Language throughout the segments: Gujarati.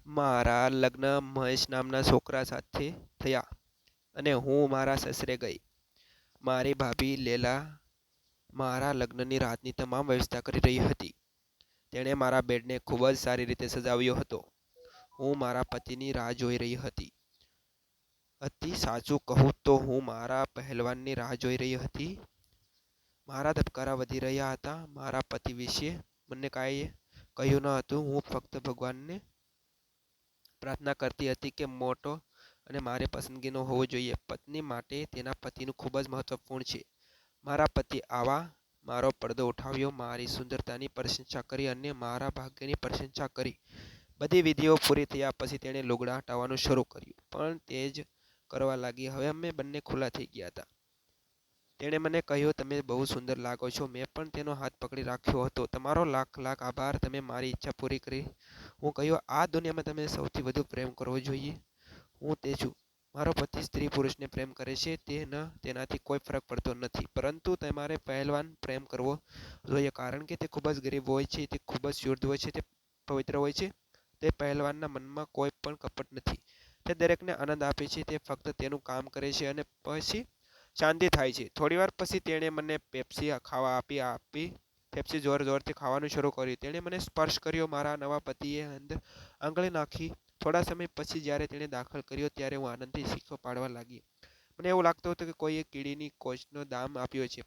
મારા લગ્ન મહેશ નામના છોકરા સાથે થયા અને હું મારા સસરે ગઈ. મારી ભાભી લેલા મારા લગ્નની રાતની તમામ વ્યવસ્થા કરી રહી હતી. તેણે મારા બેડને ખૂબ જ સારી રીતે સજાવ્યો હતો. હું મારા પતિની રાહ જોઈ રહી હતી. સાચું કહું તો હું મારા પહેલવાનની રાહ જોઈ રહી હતી. મારા ધબકારા વધી રહ્યા હતા. મારા પતિ વિશે મને કાંઈ કહ્યું ન હતું. હું ફક્ત ભગવાનને પ્રાર્થના કરતી હતી કે મોટો અને મારી પસંદગીનો હોવો જોઈએ. પત્ની માટે તેના પતિનું ખૂબ જ મહત્વપૂર્ણ છે. મારા પતિ આવા મારો પડદો ઉઠાવ્યો, મારી સુંદરતાની પ્રશંસા કરી અને મારા ભાગ્યની પ્રશંસા કરી. બધી વિધિઓ પૂરી થયા પછી તેણે લુગડાં હટાવવાનું શરૂ કર્યું, પણ તે જ કરવા લાગી. હવે અમે બંને ખુલ્લા થઈ ગયા હતા. તેણે મને કહ્યું, તમે બહુ સુંદર લાગો છો. મેં પણ તેનો હાથ પકડી રાખ્યો હતો. તમારો લાખ લાખ આભાર, તમે મારી ઈચ્છા પૂરી કરી. હું કહ્યું, આ દુનિયામાં તમે સૌથી વધુ પ્રેમ કરવો જોઈએ. હું તે છું. મારો પતિ સ્ત્રી પુરુષને પ્રેમ કરે છે તેનાથી કોઈ ફરક પડતો નથી, પરંતુ તમારે પહેલવાન પ્રેમ કરવો જોઈએ, કારણ કે તે ખૂબ જ ગરીબ હોય છે, તે ખૂબ જ શુદ્ધ હોય છે, તે પવિત્ર હોય છે. તે પહેલવાનના મનમાં કોઈ પણ કપટ નથી. તે દરેકને આનંદ આપે છે. તે ફક્ત તેનું કામ કરે છે અને પછી શાંતિ થાય છે. થોડીવાર પછી તેણે મને પેપ્સી ખાવા આપી. પેપ્સી જોરથી ખાવાનું શરૂ કર્યું. તેણે મને સ્પર્શ કર્યો. મારા નવા પતિએ અંદર આંગળી નાખી. થોડા સમય પછી જ્યારે તેણે દાખલ કર્યો ત્યારે હું આનંદથી ચીસો પાડવા લાગી. મને એવું લાગતું હતું કે કોઈએ કીડીની કોચનો દામ આપ્યો છે.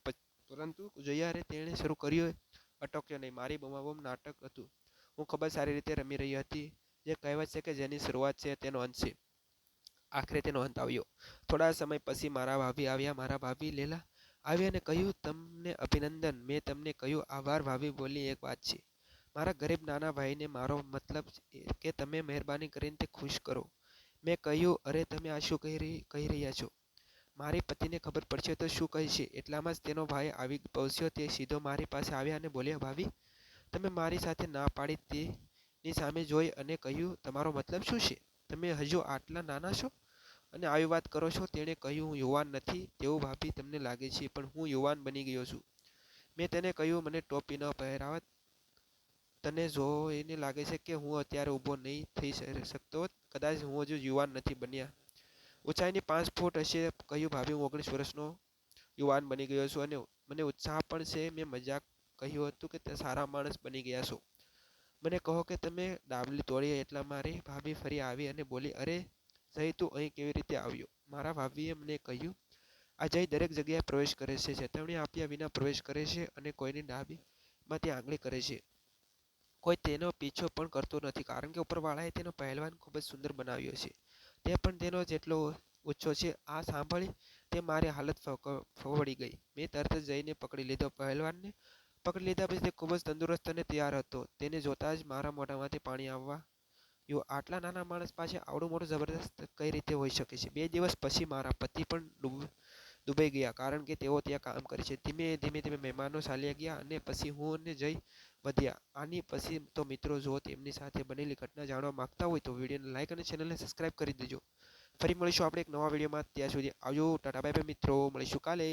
પરંતુ જ્યારે તેણે શરૂ કર્યું, અટક્યો નહીં. મારી બૂમાબૂમ નાટક હતું. હું ખૂબ જ સારી રીતે રમી રહી હતી. જે કહેવત છે કે જેની શરૂઆત છે તેનો અંત છે. આખરે તેનો અંત આવ્યો. થોડા સમય પછી મારા ભાભી આવ્યા. મારા ભાભી લેલા આવી અને કહ્યું, તમને અભિનંદન. મેં તમને કહ્યું, આભાર. ભાભી બોલી, એક વાત છે. મારા ગરીબ નાના ભાઈને મારો મતલબ કે તમે મહેરબાની કરીને તે ખુશ કરો. મેં કહ્યું, અરે તમે આ શું કહી રહ્યા છો? મારી પતિને ખબર પડશે તો શું કહેશે? એટલામાં જ તેનો ભાઈ આવી પહોંચ્યો. તે સીધો મારી પાસે આવ્યા અને બોલ્યા, ભાભી, તમે મારી સાથે ના પાડી તેની સામે જોઈ અને કહ્યું, તમારો મતલબ શું છે? તમે હજુ આટલા નાના છો અને આવી વાત કરો છો? તેણે કહ્યું, હું યુવાન નથી તેવું ભાભી તમને લાગે છે, પણ હું યુવાન બની ગયો છું. મેં તેને કહ્યું, મને ટોપી ન પહેરાવત. તને જોઈને લાગે છે કે હું અત્યારે ઊભો નહીં થઈ શકતો. કદાચ હું હજુ યુવાન નથી બન્યા. ઊંચાઈની 5 ફૂટ હશે. કહ્યું, ભાભી, હું 19 વર્ષનો યુવાન બની ગયો છું અને મને ઉત્સાહ પણ છે. મેં મજાક કહ્યું હતું કે તે સારા માણસ બની ગયા છો. મને કહો કે તમે ડાબલી તોડી. એટલા મારી ભાભી ફરી આવી અને બોલી, અરે જય, તું અહીં કેવી રીતે આવ્યો? મારા ભાભીએ મને કહ્યું, આ જય દરેક જગ્યાએ પ્રવેશ કરે છે, ચેતવણી આપ્યા વિના પ્રવેશ કરે છે અને કોઈની ડાબીમાંથી આંગળી કરે છે. કોઈ તેનો પીછો પણ કરતું નથી, કારણ કે ઉપરવાળાએ તેનો પહેલવાન ખૂબ જ સુંદર બનાવ્યો છે. તે પણ તેનો જેટલો ઊંચો છે. આ સાંભળી તે મારી હાલત ફવડી ગઈ. મેં તરત જ જઈને પકડી લીધો. પહેલવાનને પકડી લીધા પછી તે ખૂબ જ તંદુરસ્ત અને તૈયાર હતો. તેને જોતાં જ મારા મોઢામાંથી પાણી આવવા. આટલા નાના માણસ પાસે આવડું મોટું જબરદસ્ત કઈ રીતે હોઈ શકે છે? 2 દિવસ પછી મારા પતિ પણ દુબઈ ગયા, કારણ કે તેઓ ત્યાં કામ કરે છે. ધીમે મહેમાનો ચાલ્યા ગયા અને પછી હું અને જય વધ્યા. આની પછી તો મિત્રો, જો તેમની સાથે બનેલી ઘટના જાણવા માંગતા હોય તો વિડીયોને લાઈક અને ચેનલને સબસ્ક્રાઈબ કરી દેજો. ફરી મળીશું આપણે એક નવા વિડીયોમાં. ત્યાં સુધી આવજો. ટાટા બાય બાય મિત્રો. મળીશું કાલે.